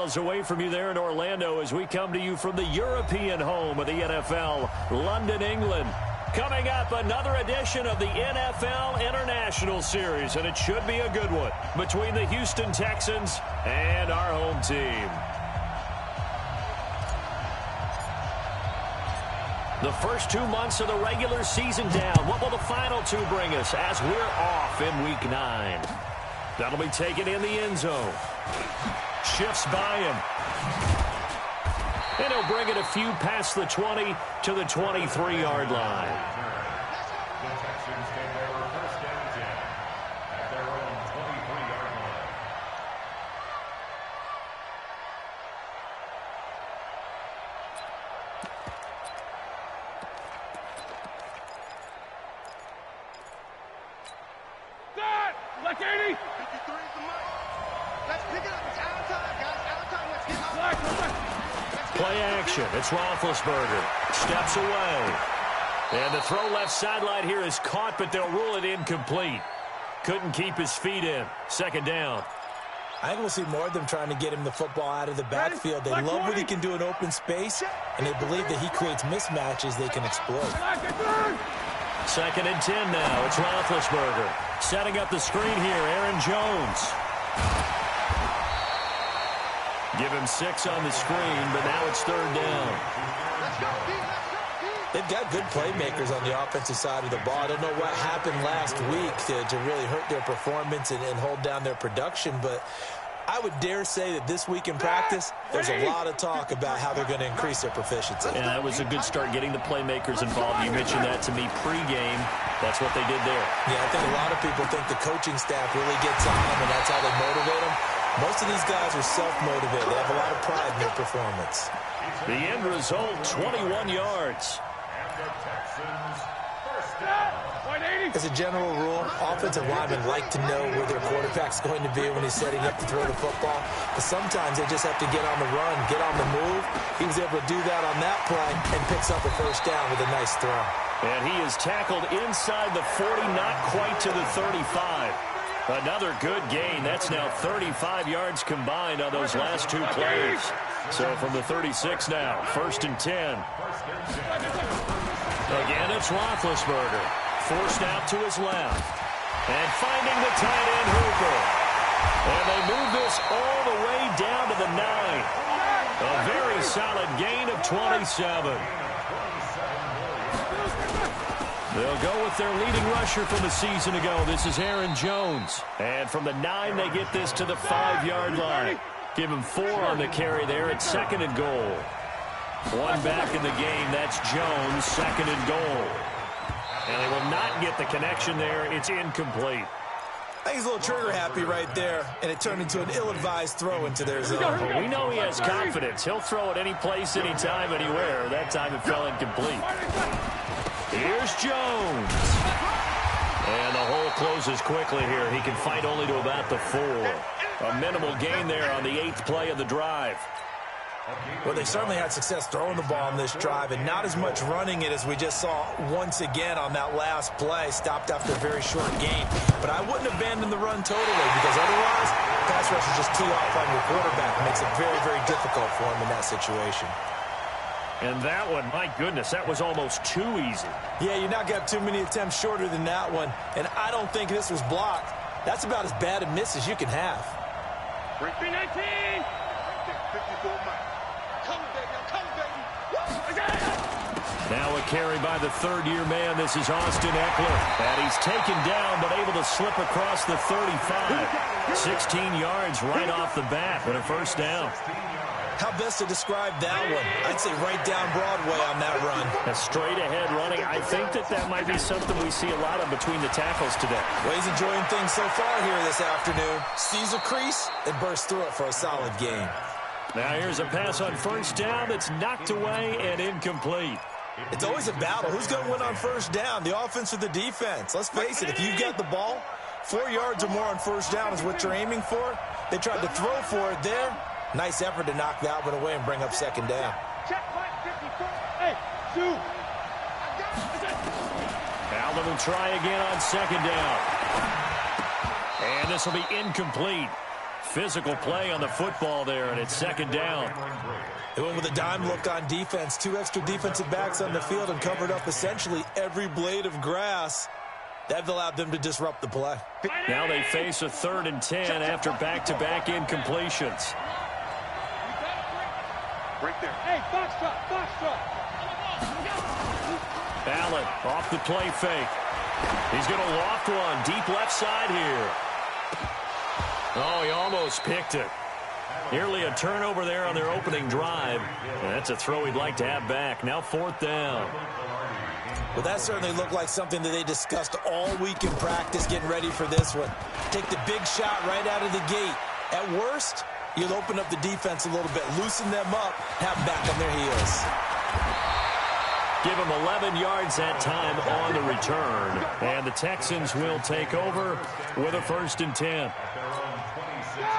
miles away from you there in Orlando as we come to you from the European home of the NFL, London, England. Coming up, another edition of the NFL International Series, and it should be a good one between the Houston Texans and our home team. The first 2 months of the regular season down. What will the final two bring us as we're off in Week 9? That'll be taken in the end zone. Shifts by him. And he'll bring it a few past the 20 to the 23-yard line. The Texans get their first down and 10 at their own 23-yard line. Like 80. 53 is the mark. Let's pick it up. It's out of time, guys. Out of time. Let's get up. Play action. It's Roethlisberger. Steps away. And the throw left sideline here is caught, but they'll rule it incomplete. Couldn't keep his feet in. Second down. I think we'll see more of them trying to get him the football out of the backfield. They love what he can do in open space, and they believe that he creates mismatches they can exploit. Second and 10 now. It's Roethlisberger. Setting up the screen here, Aaron Jones. Give him 6 on the screen, but now it's third down. They've got good playmakers on the offensive side of the ball. I don't know what happened last week to really hurt their performance and hold down their production, but I would dare say that this week in practice, there's a lot of talk about how they're going to increase their proficiency. And that was a good start getting the playmakers involved. You mentioned that to me pregame. That's what they did there. Yeah, I think a lot of people think the coaching staff really gets on them, and that's how they motivate them. Most of these guys are self-motivated. They have a lot of pride in their performance. The end result, 21 yards. As a general rule, offensive linemen like to know where their quarterback's going to be when he's setting up to throw the football. But sometimes they just have to get on the run, get on the move. He was able to do that on that play and picks up a first down with a nice throw. And he is tackled inside the 40, not quite to the 35. Another good gain. That's now 35 yards combined on those last two plays. So from the 36 now, first and 10. Again, it's Roethlisberger. Forced out to his left. And finding the tight end Hooper. And they move this all the way down to the 9. A very solid gain of 27. They'll go with their leading rusher from a season ago. This is Aaron Jones. And from the 9, they get this to the 5-yard line. Give him 4 on the carry there at second and goal. One back in the game. That's Jones, second and goal. And they will not get the connection there. It's incomplete. I think he's a little trigger happy right there, and it turned into an ill-advised throw into their zone. Well, we know he has confidence. He'll throw it any place, anytime, anywhere. That time it fell incomplete. Here's Jones. And the hole closes quickly here. He can fight only to about the 4. A minimal gain there on the 8th play of the drive. Well, they certainly had success throwing the ball on this drive and not as much running it as we just saw once again on that last play. Stopped after a very short gain. But I wouldn't abandon the run totally because otherwise, pass rushers just tee off on your quarterback. It makes it very, very difficult for him in that situation. And that one, my goodness, that was almost too easy. Yeah, you're not going to have too many attempts shorter than that one. And I don't think this was blocked. That's about as bad a miss as you can have. 319. Now a carry by the third-year man. This is Austin Eckler. And he's taken down but able to slip across the 35. 16 yards right off the bat, but a first down. How best to describe that one? I'd say right down Broadway on that run. A straight-ahead running. I think that might be something we see a lot of between the tackles today. Well, he's enjoying things so far here this afternoon. Sees a crease and bursts through it for a solid gain. Now here's a pass on first down that's knocked away and incomplete. It's always a battle. Who's going to win on first down, the offense or the defense? Let's face it, if you've got the ball, 4 yards or more on first down is what you're aiming for. They tried to throw for it there. Nice effort to knock that one away and bring up second down. Allen will try again on second down. And this will be incomplete. Physical play on the football there, and it's second down. They went with a dime look on defense. 2 extra defensive backs on the field and covered up essentially every blade of grass. That allowed them to disrupt the play. Now they face a 3rd and 10 after back-to-back incompletions. Right there. Hey, box drop. Allen off the play fake. He's going to loft one deep left side here. Oh, he almost picked it. Nearly a turnover there on their opening drive. And that's a throw he'd like to have back. Now 4th down. Well, that certainly looked like something that they discussed all week in practice getting ready for this one. Take the big shot right out of the gate. At worst, you'll open up the defense a little bit, loosen them up, have them back on their heels. Give them 11 yards that time on the return. And the Texans will take over with a 1st and 10.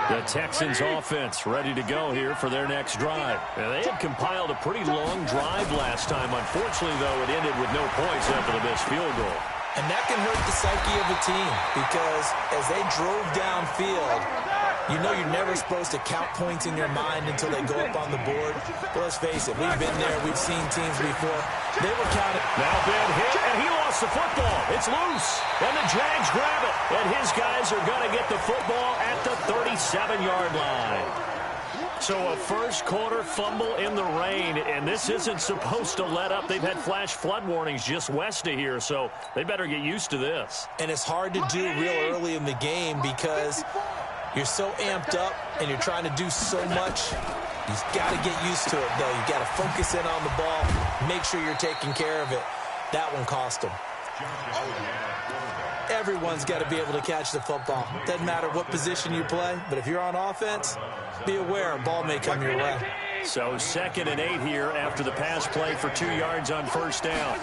The Texans offense ready to go here for their next drive. And they had compiled a pretty long drive last time. Unfortunately, though, it ended with no points after the missed field goal. And that can hurt the psyche of a team because as they drove downfield, you know you're never supposed to count points in your mind until they go up on the board. But let's face it, we've been there. We've seen teams before. They were counted. Now Ben hit, and he lost the football. It's loose. And the Jags grab it. And his guys are going to get the football at the 37-yard line. So a first-quarter fumble in the rain, and this isn't supposed to let up. They've had flash flood warnings just west of here, so they better get used to this. And it's hard to do real early in the game because you're so amped up and you're trying to do so much. You've got to get used to it, though. You've got to focus in on the ball, make sure you're taking care of it. That one cost them. Everyone's got to be able to catch the football. Doesn't matter what position you play, but if you're on offense, be aware a ball may come your way. So 2nd and 8 here after the pass play for 2 yards on 1st down.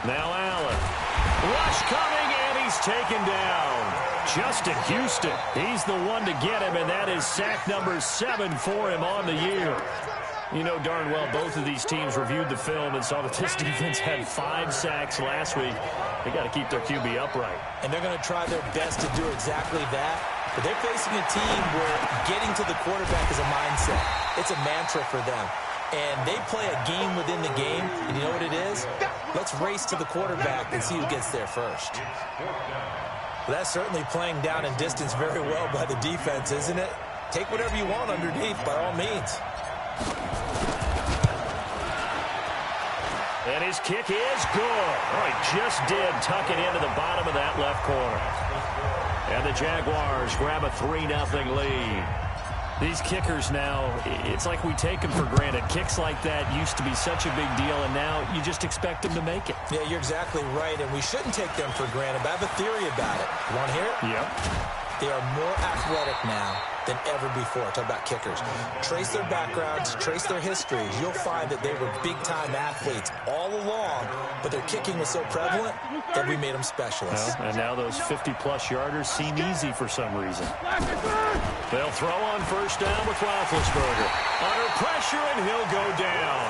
Now Allen. Rush coming, and he's taken down. Justin Houston, he's the one to get him, and that is sack number 7 for him on the year. You know darn well both of these teams reviewed the film and saw that this defense had 5 sacks last week. They got to keep their QB upright. And they're going to try their best to do exactly that. But they're facing a team where getting to the quarterback is a mindset. It's a mantra for them. And they play a game within the game. And you know what it is? Let's race to the quarterback and see who gets there first. Well, that's certainly playing down in distance very well by the defense, isn't it? Take whatever you want underneath, by all means. And his kick is good. Oh, he just did tuck it into the bottom of that left corner. And the Jaguars grab a 3-0 lead. These kickers now, it's like we take them for granted. Kicks like that used to be such a big deal, and now you just expect them to make it. Yeah, you're exactly right, and we shouldn't take them for granted, but I have a theory about it. You want to hear it? Yep. They are more athletic now than ever before. Talk about kickers. Trace their backgrounds, trace their histories. You'll find that they were big-time athletes all along, but their kicking was so prevalent that we made them specialists. Well, and now those 50-plus yarders seem easy for some reason. They'll throw on 1st down with Roethlisberger. Under pressure, and he'll go down.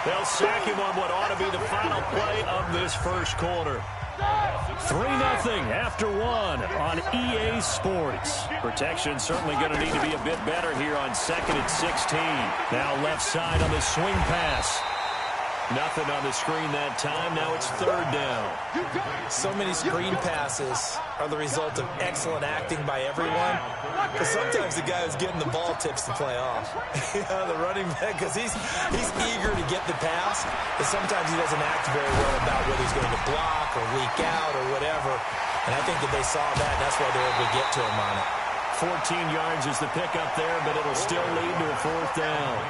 They'll sack him on what ought to be the final play of this first quarter. 3-0 after 1 on EA Sports. Protection certainly going to need to be a bit better here on 2nd and 16. Now left side on the swing pass. Nothing on the screen that time. Now it's 3rd down. So many screen passes are the result of excellent acting by everyone. Because sometimes the guy who's getting the ball tips the play off. The running back, because he's eager to get the pass, but sometimes he doesn't act very well about whether he's going to block or leak out or whatever. And I think that they saw that, and that's why they were able to get to him on it. 14 yards is the pickup there, but it'll still lead to a 4th down.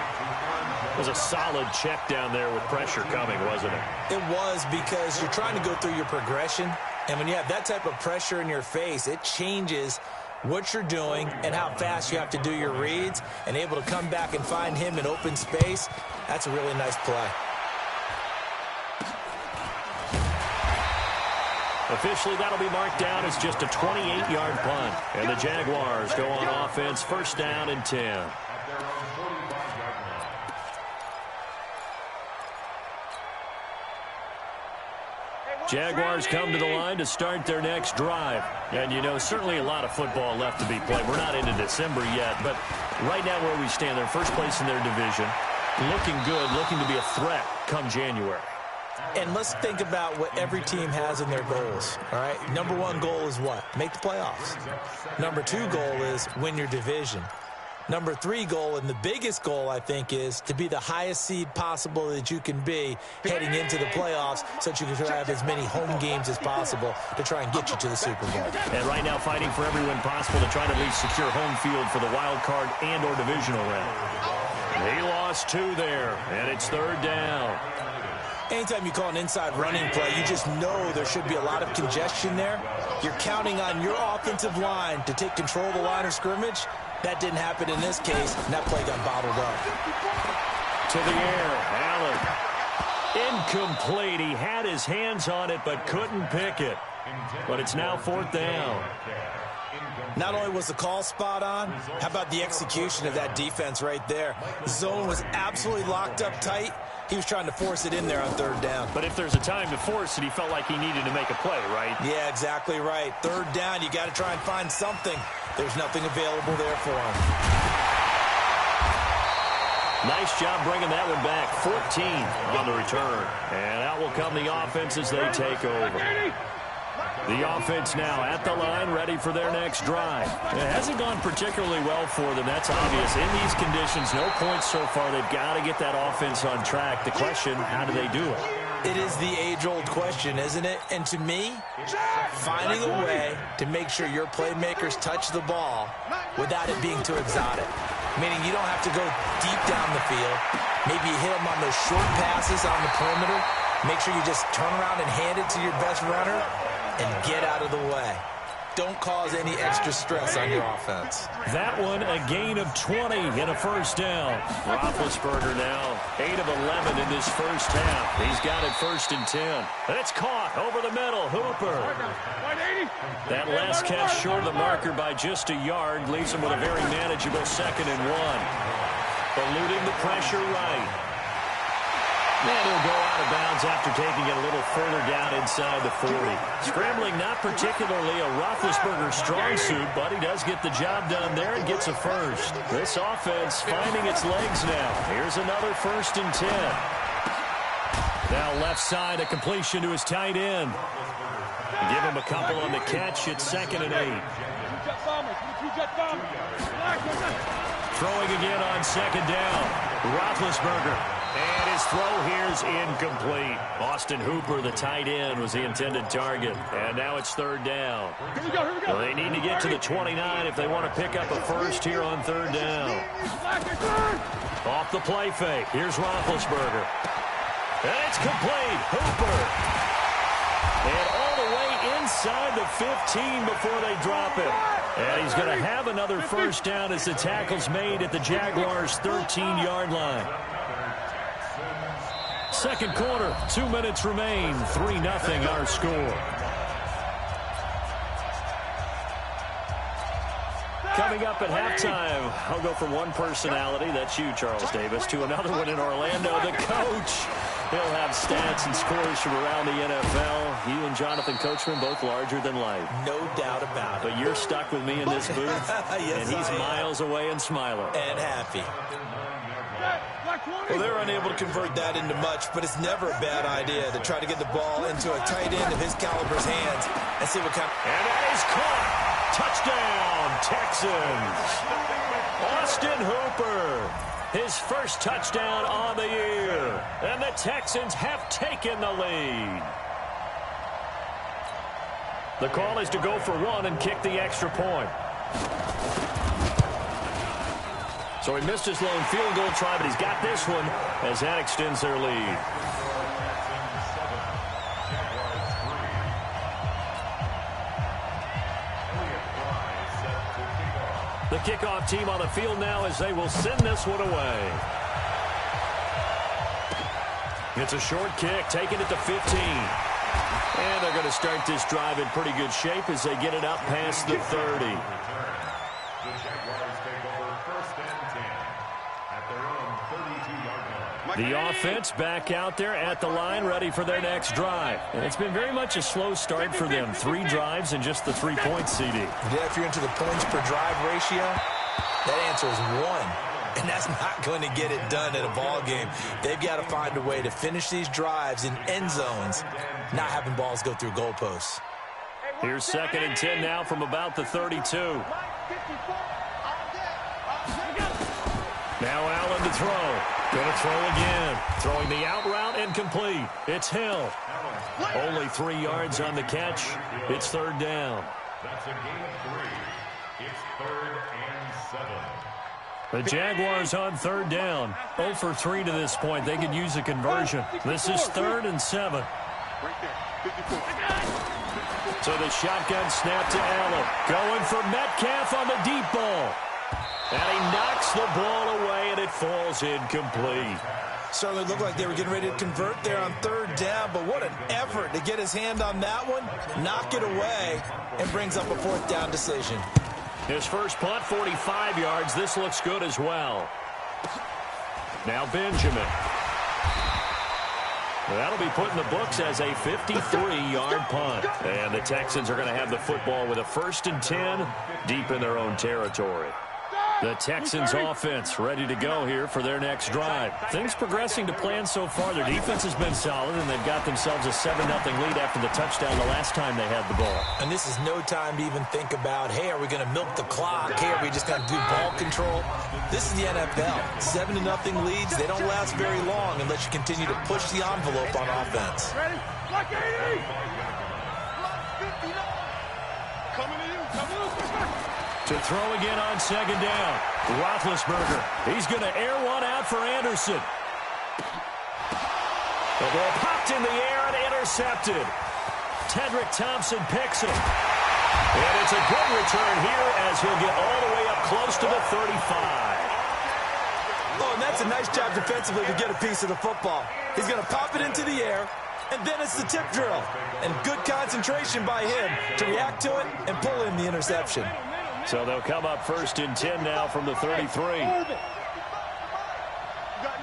It was a solid check down there with pressure coming, wasn't it? It was, because you're trying to go through your progression, and when you have that type of pressure in your face, it changes what you're doing and how fast you have to do your reads, and able to come back and find him in open space. That's a really nice play. Officially, that'll be marked down as just a 28-yard punt. And the Jaguars go on offense, 1st down and 10. Jaguars come to the line to start their next drive. And, you know, certainly a lot of football left to be played. We're not into December yet, but right now where we stand, they're first place in their division. Looking good, looking to be a threat come January. And let's think about what every team has in their goals, all right? Number one goal is what? Make the playoffs. Number two goal is win your division. Number three goal, and the biggest goal, I think, is to be the highest seed possible that you can be heading into the playoffs so that you can have as many home games as possible to try and get you to the Super Bowl. And right now fighting for every win possible to try to at least secure home field for the wild card and or divisional round. He lost 2 there, and it's 3rd down. Anytime you call an inside running play, you just know there should be a lot of congestion there. You're counting on your offensive line to take control of the line of scrimmage. That didn't happen in this case, and that play got bottled up. To the air, Allen. Incomplete. He had his hands on it, but couldn't pick it. But it's now 4th down. Not only was the call spot on, how about the execution of that defense right there? The zone was absolutely locked up tight. He was trying to force it in there on 3rd down. But if there's a time to force it, he felt like he needed to make a play, right? Yeah, exactly right. 3rd down, you got to try and find something. There's nothing available there for him. Nice job bringing that one back. 14 on the return. And out will come the offense as they take over. The offense now at the line, ready for their next drive. It hasn't gone particularly well for them. That's obvious. In these conditions, no points so far. They've got to get that offense on track. The question, how do they do it? It is the age-old question, isn't it? And to me, finding a way to make sure your playmakers touch the ball without it being too exotic. Meaning you don't have to go deep down the field. Maybe you hit them on those short passes on the perimeter. Make sure you just turn around and hand it to your best runner and get out of the way. Don't cause any extra stress on your offense. That one, a gain of 20 and a 1st down. Roethlisberger now 8 of 11 in this first half. He's got it 1st and 10. And it's caught over the middle. Hooper. That last catch short of the marker by just a yard leaves him with a very manageable 2nd and 1. Eluding the pressure right. And he'll go out of bounds after taking it a little further down inside the 40. Scrambling not particularly a Roethlisberger strong suit, but he does get the job done there and gets a 1st. This offense finding its legs now. Here's another 1st and 10. Now left side, a completion to his tight end. Give him a couple on the catch. It's 2nd and 8. Throwing again on 2nd down. Roethlisberger. And his throw here is incomplete. Austin Hooper, the tight end, was the intended target. And now it's 3rd down. Well, they need to get to the 29 if they want to pick up a 1st here on 3rd down. Off the play fake. Here's Roethlisberger. And it's complete. Hooper. And all the way inside the 15 before they drop it. And he's going to have another 1st down as the tackle's made at the Jaguars' 13-yard line. 2nd quarter, 2 minutes remain, 3-0 our score. Coming up at halftime, I'll go from one personality, that's you, Charles Davis, to another one in Orlando, the coach. He'll have stats and scores from around the NFL. You and Jonathan Coachman, both larger than life. No doubt about it. But you're stuck with me in this booth, yes, and he's miles away and smiling. And happy. Well, they're unable to convert that into much, but it's never a bad idea to try to get the ball into a tight end of his caliber's hands and see what kind of... And that is caught. Touchdown, Texans. Austin Hooper, his 1st touchdown on the year. And the Texans have taken the lead. The call is to go for 1 and kick the extra point. So he missed his lone field goal try, but he's got this one as that extends their lead. The kickoff team on the field now as they will send this one away. It's a short kick, taking it to 15. And they're going to start this drive in pretty good shape as they get it up past the 30. The offense back out there at the line, ready for their next drive. And it's been very much a slow start for them. 3 drives and just the 3 points, CD. Yeah, if you're into the points per drive ratio, that answer is 1. And that's not going to get it done in a ball game. They've got to find a way to finish these drives in end zones, not having balls go through goalposts. Here's 2nd and 10 now from about the 32. Now Allen to throw. Going to throw again. Throwing the out route and complete. It's Hill. Only 3 yards on the catch. It's 3rd down. That's a gain of 3. It's 3rd and 7. The Jaguars on 3rd down. 0 for 3 to this point. They could use a conversion. This is 3rd and 7. So the shotgun snap to Allen. Going for Metcalf on the deep ball. And he knocks the ball away, and it falls incomplete. Certainly looked like they were getting ready to convert there on 3rd down, but what an effort to get his hand on that one, knock it away, and brings up a 4th down decision. His first punt, 45 yards. This looks good as well. Now Benjamin. That'll be put in the books as a 53-yard punt. And the Texans are going to have the football with a 1st and 10 deep in their own territory. The Texans offense ready to go here for their next drive. Things progressing to plan so far. Their defense has been solid, and they've got themselves a 7-0 lead after the touchdown the last time they had the ball. And this is no time to even think about, hey, are we going to milk the clock? Hey, are we just going to do ball control? This is the NFL. 7-0 leads, they don't last very long unless you continue to push the envelope on offense. Ready? Like 80! Coming to you. Coming to you. To throw again on 2nd down. Roethlisberger. He's going to air one out for Anderson. The ball popped in the air and intercepted. Tedrick Thompson picks it. And it's a good return here as he'll get all the way up close to the 35. Oh, and that's a nice job defensively to get a piece of the football. He's going to pop it into the air, and then it's the tip drill. And good concentration by him to react to it and pull in the interception. So they'll come up 1st and 10 now from the 33. You got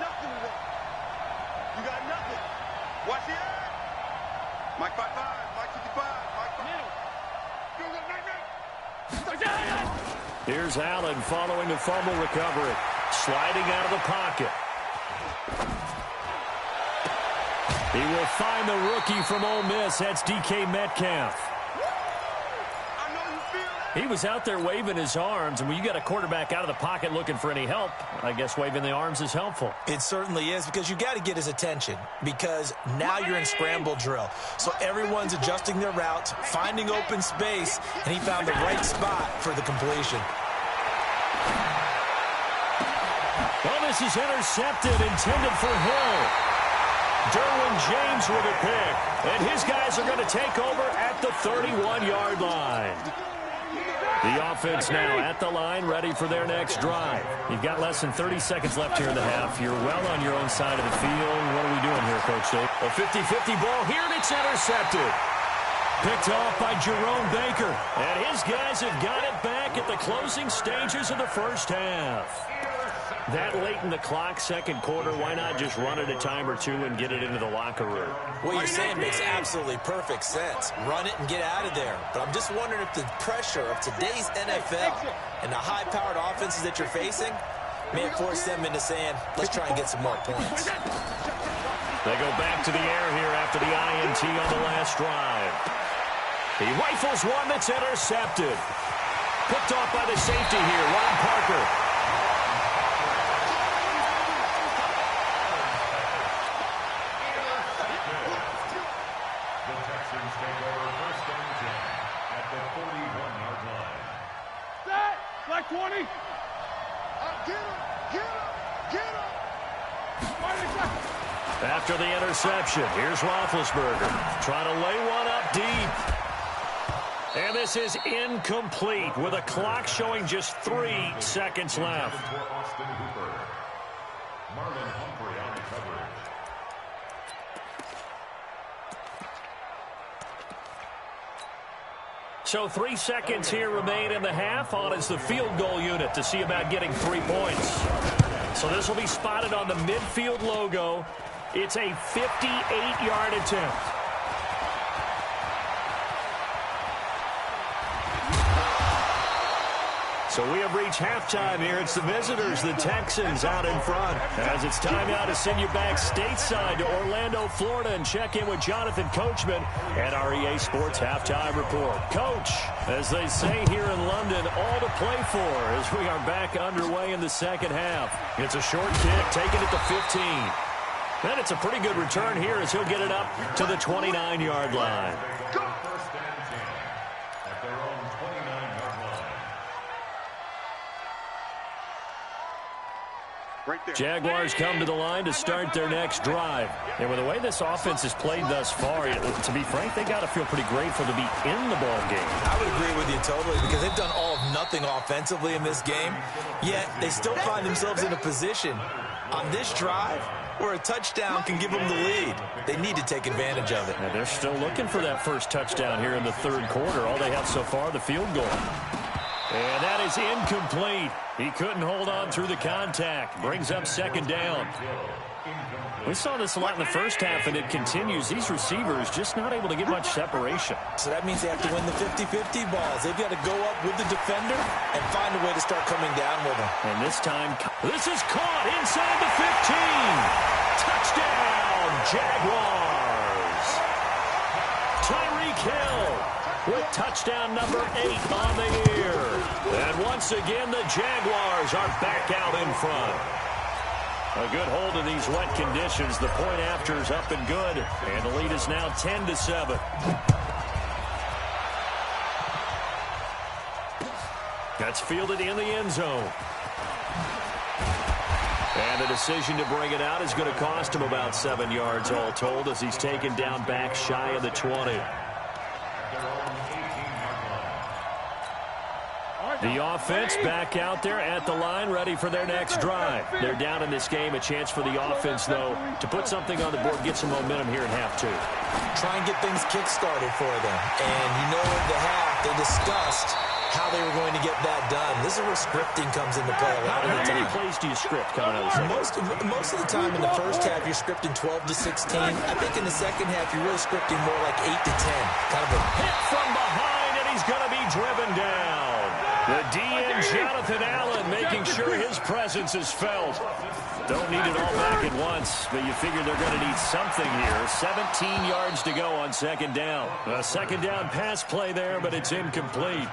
nothing today. You got nothing. Watch the air. Mike 5-5. Mike 55. Mike 5. Here's Allen following the fumble recovery. Sliding out of the pocket. He will find the rookie from Ole Miss. That's DK Metcalf. He was out there waving his arms, and when you got a quarterback out of the pocket looking for any help, I guess waving the arms is helpful. It certainly is, because you got to get his attention, because now you're in scramble drill. So everyone's adjusting their routes, finding open space, and he found the right spot for the completion. Well, this is intercepted, intended for Hill. Derwin James with a pick, and his guys are going to take over at the 31-yard line. The offense now at the line, ready for their next drive. You've got less than 30 seconds left here in the half. You're well on your own side of the field. What are we doing here, Coach Dave? A 50-50 ball here, and it's intercepted. Picked off by Jerome Baker. And his guys have got it back at the closing stages of the first half. That late in the clock, 2nd quarter, why not just run it a time or two and get it into the locker room? What you're saying makes absolutely perfect sense. Run it and get out of there. But I'm just wondering if the pressure of today's NFL and the high-powered offenses that you're facing may force them into saying, let's try and get some more points. They go back to the air here after the INT on the last drive. He rifles one that's intercepted. Picked off by the safety here, Ron Parker. Like 20. Get him! Get him! Get him! After the interception, here's Roethlisberger trying to lay one up deep. And this is incomplete with a clock showing just 3 seconds left. So 3 seconds here remain in the half. On is the field goal unit to see about getting 3 points. So this will be spotted on the midfield logo. It's a 58-yard attempt. So we have reached halftime here. It's the visitors, the Texans, out in front. As it's time now to send you back stateside to Orlando, Florida, and check in with Jonathan Coachman at our EA Sports Halftime Report. Coach, as they say here in London, all to play for as we are back underway in the second half. It's a short kick, taken at the 15. Then it's a pretty good return here as he'll get it up to the 29-yard line. First and 10 at their own 29-yard line. Right there. Jaguars come to the line to start their next drive. And with the way this offense has played thus far, to be frank, they got to feel pretty grateful to be in the ball game. I would agree with you totally because they've done all of nothing offensively in this game, yet they still find themselves in a position on this drive where a touchdown can give them the lead. They need to take advantage of it. And they're still looking for that first touchdown here in the third quarter. All they have so far, the field goal. And that is incomplete. He couldn't hold on through the contact. Brings up second down. We saw this a lot in the first half, and it continues. These receivers just not able to get much separation. So that means they have to win the 50-50 balls. They've got to go up with the defender and find a way to start coming down with them. And this time, this is caught inside the 15. Touchdown, Jaguars. Tyreek Hill with touchdown number 8 on the year. And once again, the Jaguars are back out in front. A good hold in these wet conditions. The point after is up and good. And the lead is now 10-7. That's fielded in the end zone. And the decision to bring it out is going to cost him about 7 yards all told as he's taken down back shy of the 20. The offense back out there at the line, ready for their next drive. They're down in this game. A chance for the offense, though, to put something on the board, get some momentum here in half 2. Try and get things kick-started for them. And you know in the half, they discussed how they were going to get that done. This is where scripting comes into play a lot of the time. How many plays do you script coming out of the second? Most of the time in the first half, you're scripting 12 to 16. I think in the second half, you're really scripting more like 8 to 10. Kind of a hit from behind, and he's going to be driven down. The DN, Jonathan Allen, making sure his presence is felt. Don't need it all back at once, but you figure they're going to need something here. 17 yards to go on second down. A second down pass play there, but it's incomplete.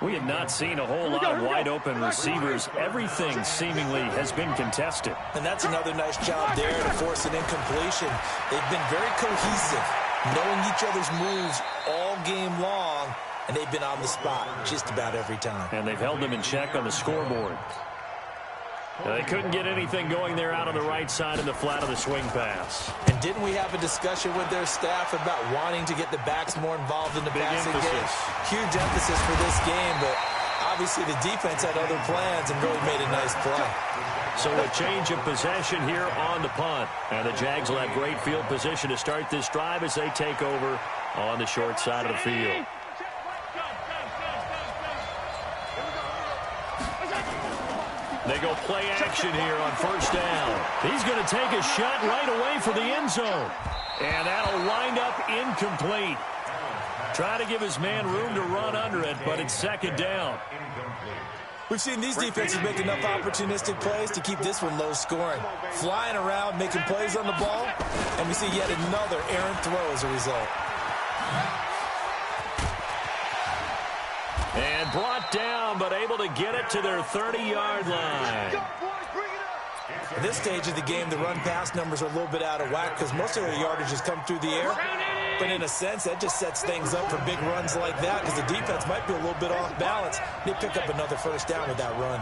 We have not seen a whole lot of wide-open receivers. Everything seemingly has been contested. And that's another nice job there to force an incompletion. They've been very cohesive, knowing each other's moves all game long, and they've been on the spot just about every time. And they've held them in check on the scoreboard. They couldn't get anything going there out on the right side of the flat of the swing pass. And didn't we have a discussion with their staff about wanting to get the backs more involved in the passing game? Huge emphasis for this game, but obviously the defense had other plans and really made a nice play. So a change of possession here on the punt. And the Jags will have great field position to start this drive as they take over on the short side of the field. They go play action here on first down. He's going to take a shot right away for the end zone. And that'll wind up incomplete. Try to give his man room to run under it, but it's second down. We've seen these defenses make enough opportunistic plays to keep this one low scoring. Flying around, making plays on the ball, and we see yet another errant throw as a result. And brought down, but able to get it to their 30-yard line. At this stage of the game, the run-pass numbers are a little bit out of whack because most of their yardage has come through the air. But in a sense, that just sets things up for big runs like that because the defense might be a little bit off balance. They pick up another first down with that run.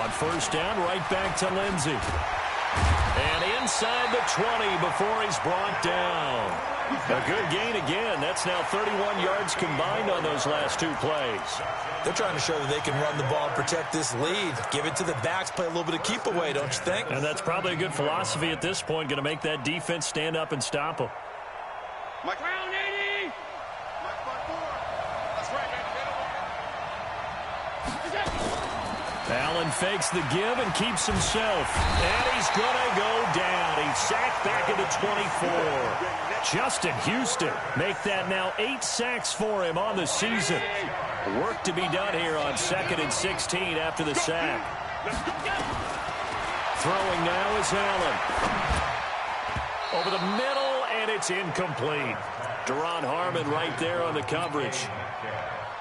On first down, right back to Lindsey. And inside the 20 before he's brought down. A good gain again. That's now 31 yards combined on those last 2 plays. They're trying to show that they can run the ball and protect this lead. Give it to the backs, play a little bit of keep away, don't you think? And that's probably a good philosophy at this point, going to make that defense stand up and stop them. Mike, round 80. Mike, 4. That's right, Allen fakes the give and keeps himself. And he's going to go down. He's sacked back into 24. Justin Houston make that now 8 sacks for him on the season. Work to be done here on 2nd and 16 after the sack. Throwing now is Allen. Over the middle, and it's incomplete. Deron Harmon right there on the coverage.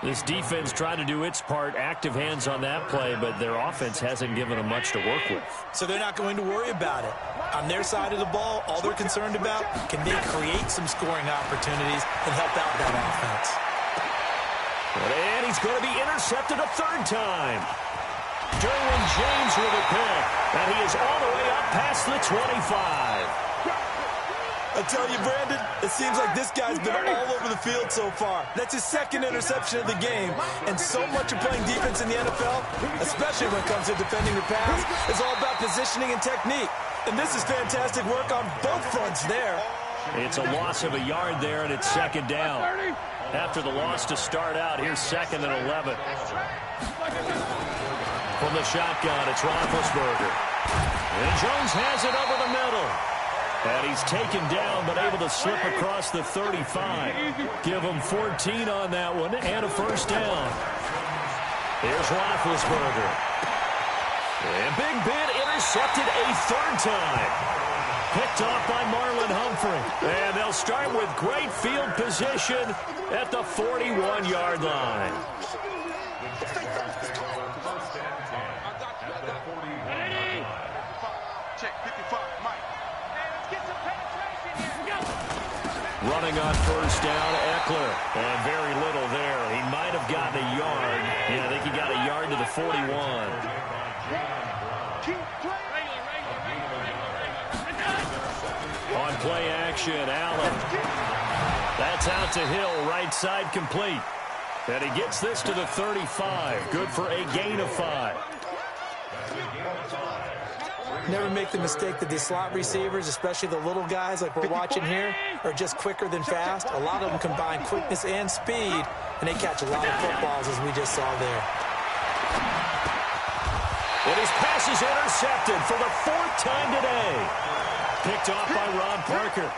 This defense tried to do its part, active hands on that play, but their offense hasn't given them much to work with. So they're not going to worry about it. On their side of the ball, all they're concerned about, can they create some scoring opportunities and help out that offense? And he's going to be intercepted a 3rd time. Derwin James with a pick, and he is all the way up past the 25. I tell you, Brandon, it seems like this guy's been all over the field so far. That's his 2nd interception of the game. And so much of playing defense in the NFL, especially when it comes to defending the pass, is all about positioning and technique. And this is fantastic work on both fronts there. It's a loss of a yard there, and it's 2nd down. After the loss to start out, here's 2nd and 11. From the shotgun, it's Roethlisberger. And Jones has it over the middle. And he's taken down, but able to slip across the 35. Give him 14 on that one, and a 1st down. Here's Roethlisberger. And Big Ben intercepted a 3rd time. Picked off by Marlon Humphrey. And they'll start with great field position at the 41-yard line. Running on 1st down, Eckler. And very little there. He might have gotten a yard. Yeah, I think he got a yard to the 41. On play action, Allen. That's out to Hill, right side complete. And he gets this to the 35. Good for a gain of 5. Never make the mistake that these slot receivers, especially the little guys like we're watching here, are just quicker than fast. A lot of them combine quickness and speed, and they catch a lot of footballs, as we just saw there. And his pass is intercepted for the 4th time today. Picked off by Ron Parker.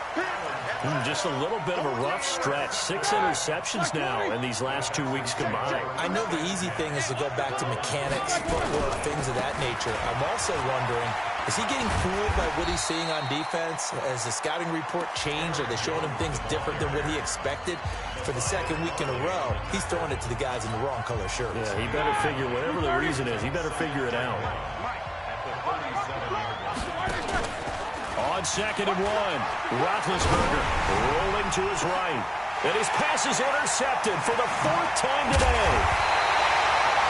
Just a little bit of a rough stretch. 6 interceptions now in these last 2 weeks combined. I know the easy thing is to go back to mechanics, footwork, things of that nature. I'm also wondering, is he getting fooled by what he's seeing on defense? Has the scouting report changed? Are they showing him things different than what he expected? For the 2nd week in a row, he's throwing it to the guys in the wrong color shirts. Yeah, he better figure, whatever the reason is, he better figure it out. On 2nd and 1, Roethlisberger rolling to his right. And his pass is intercepted for the 4th time today.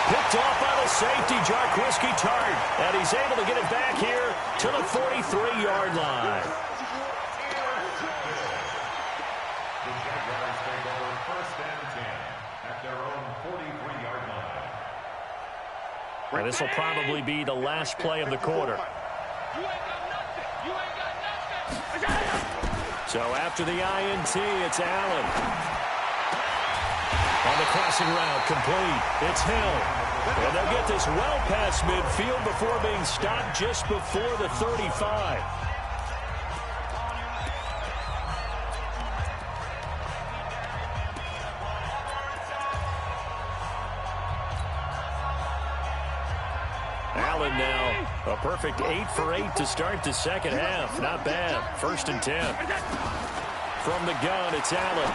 Picked off by the safety, Jarquiski Tart. And he's able to get it back here to the 43-yard line. The Jaguars take over 1st and 10 at their own 43-yard line. And this will probably be the last play of the quarter. So after the INT, it's Allen. On the crossing route, complete. It's Hill. And they'll get this well past midfield before being stopped just before the 35. Allen now a perfect 8 for 8 to start the 2nd half. Not bad. 1st and 10. From the gun, it's Allen.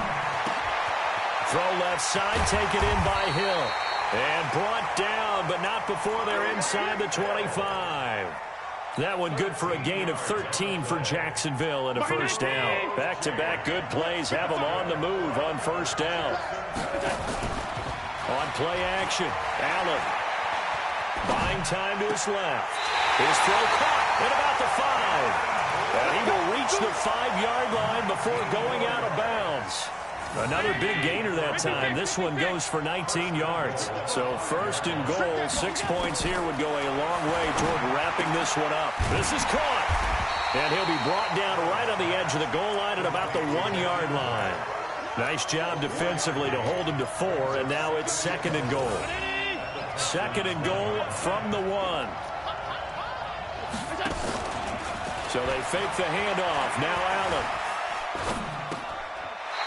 Throw left side, taken in by Hill. And brought down, but not before they're inside the 25. That one good for a gain of 13 for Jacksonville and a 1st down. Back-to-back good plays have them on the move on 1st down. On play action, Allen. Buying time to his left. His throw caught at about the 5. And he will reach the 5-yard line before going out of bounds. Another big gainer that time. This one goes for 19 yards. So 1st and goal, 6 points here would go a long way toward wrapping this one up. This is caught. And he'll be brought down right on the edge of the goal line at about the 1-yard line. Nice job defensively to hold him to 4, and now it's 2nd and goal. Second and goal from the 1. So they fake the handoff. Now Allen.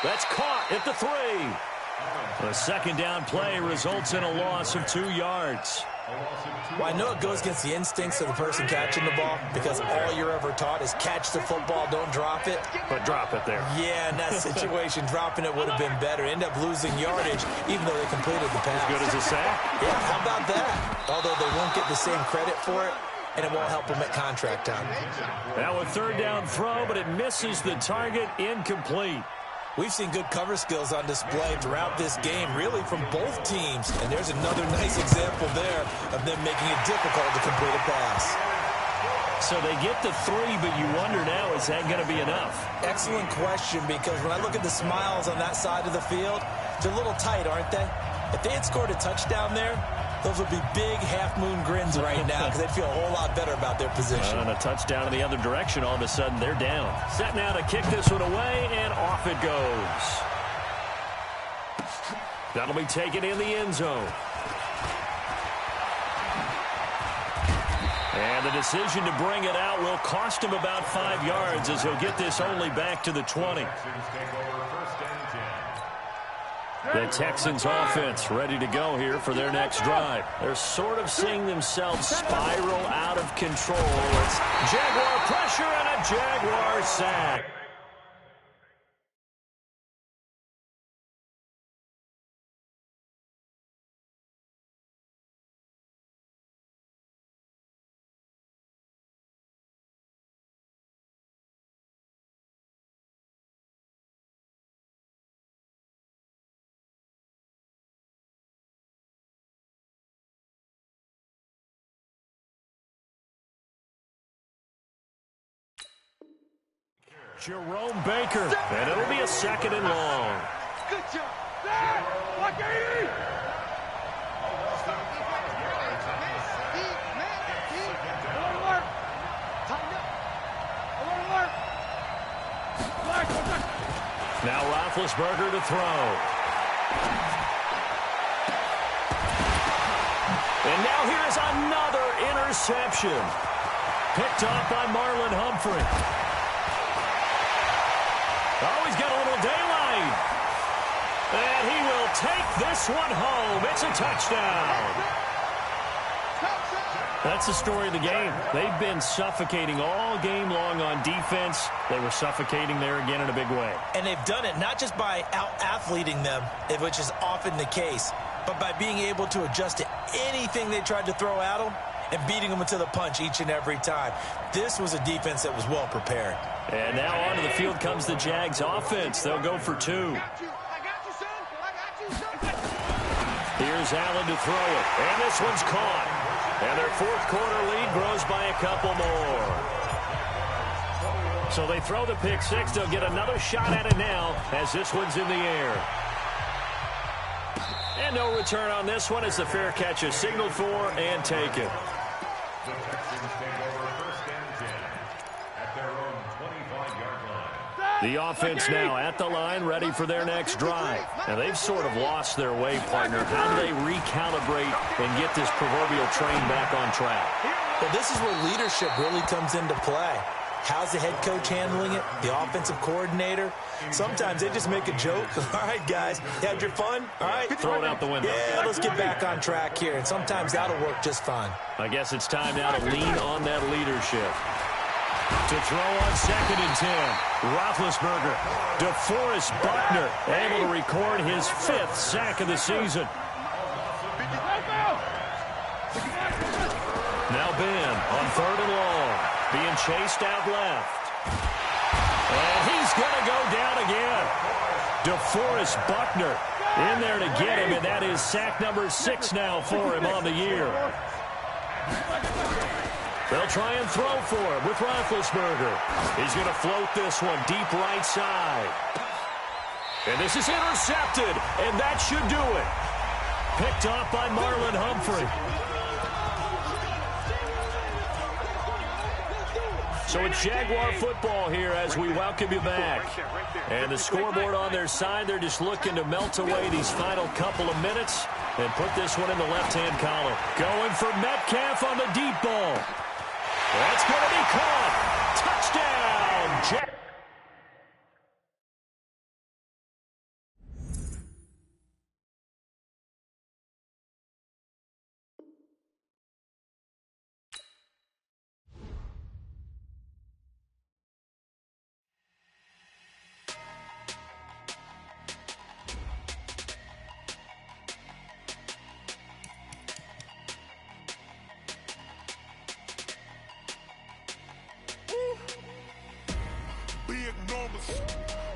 That's caught at the 3. The second down play results in a loss of 2 yards. Well, I know it goes against the instincts of the person catching the ball because all you're ever taught is catch the football, don't drop it. But drop it there. Yeah, in that situation, dropping it would have been better. End up losing yardage, even though they completed the pass. As good as a sack? Yeah, how about that? Although they won't get the same credit for it, and it won't help them at contract time. Now a third down throw, but it misses the target, incomplete. We've seen good cover skills on display throughout this game, really from both teams. And there's another nice example there of them making it difficult to complete a pass. So they get the 3, but you wonder now, is that going to be enough? Excellent question, because when I look at the smiles on that side of the field, they're a little tight, aren't they? If they had scored a touchdown there, those would be big half-moon grins right now because they'd feel a whole lot better about their position. And a touchdown in the other direction, all of a sudden they're down. Set now to kick this one away, and off it goes. That'll be taken in the end zone. And the decision to bring it out will cost him about 5 yards as he'll get this only back to the 20. The Texans offense ready to go here for their next drive. They're sort of seeing themselves spiral out of control. It's Jaguar pressure and a Jaguar sack. Jerome Baker, and it'll be a second and long. Good job. Like 80! Alert! Tighten up. Alert! Black, Now Roethlisberger to throw. And now here's another interception. Picked off by Marlon Humphrey. Oh, he's got a little daylight. And he will take this one home. It's a touchdown. That's the story of the game. They've been suffocating all game long on defense. They were suffocating there again in a big way. And they've done it not just by out-athleting them, which is often the case, but by being able to adjust to anything they tried to throw at them and beating them to the punch each and every time. This was a defense that was well prepared. And now onto the field comes the Jags offense. They'll go for 2. I got you, son. I got you, son. Here's Allen to throw it. And this one's caught. And their fourth quarter lead grows by a couple more. So they throw the pick 6. They'll get another shot at it now as this one's in the air. And no return on this one as the fair catch is signaled for and taken. The Texans take over first and 10 at their own 25-yard line. The offense now at the line, ready for their next drive. Now, they've sort of lost their way, partner. How do they recalibrate and get this proverbial train back on track? Well, this is where leadership really comes into play. How's the head coach handling it? The offensive coordinator? Sometimes they just make a joke. All right, guys, you had your fun? All right. Throw it out the window. Yeah, let's get back on track here. And sometimes that'll work just fine. I guess it's time now to lean on that leadership. To throw on second and 10. Roethlisberger. DeForest Buckner able to record his 5th sack of the season. Now Ben on 3rd and long. Being chased out left. And he's going to go down again. DeForest Buckner in there to get him, and that is sack number 6 now for him on the year. They'll try and throw for him with Roethlisberger. He's going to float this one deep right side. And this is intercepted, and that should do it. Picked off by Marlon Humphrey. So it's Jaguar football here as we welcome you back. And the scoreboard on their side, they're just looking to melt away these final couple of minutes. and put this one in the left-hand column. Going for Metcalf on the deep ball. That's going to be caught. Touchdown, Jack.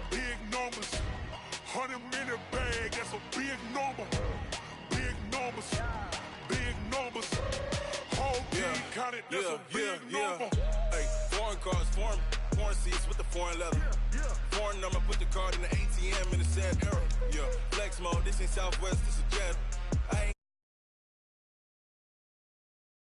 Big numbers, 100-minute bag, that's a big number. Big numbers, whole team counted, that's a big number. Hey, foreign cars, foreign seats with the foreign leather. Foreign number, put the card in the ATM in the sad era. Yeah, flex mode, this ain't Southwest, this is Jet. I ain't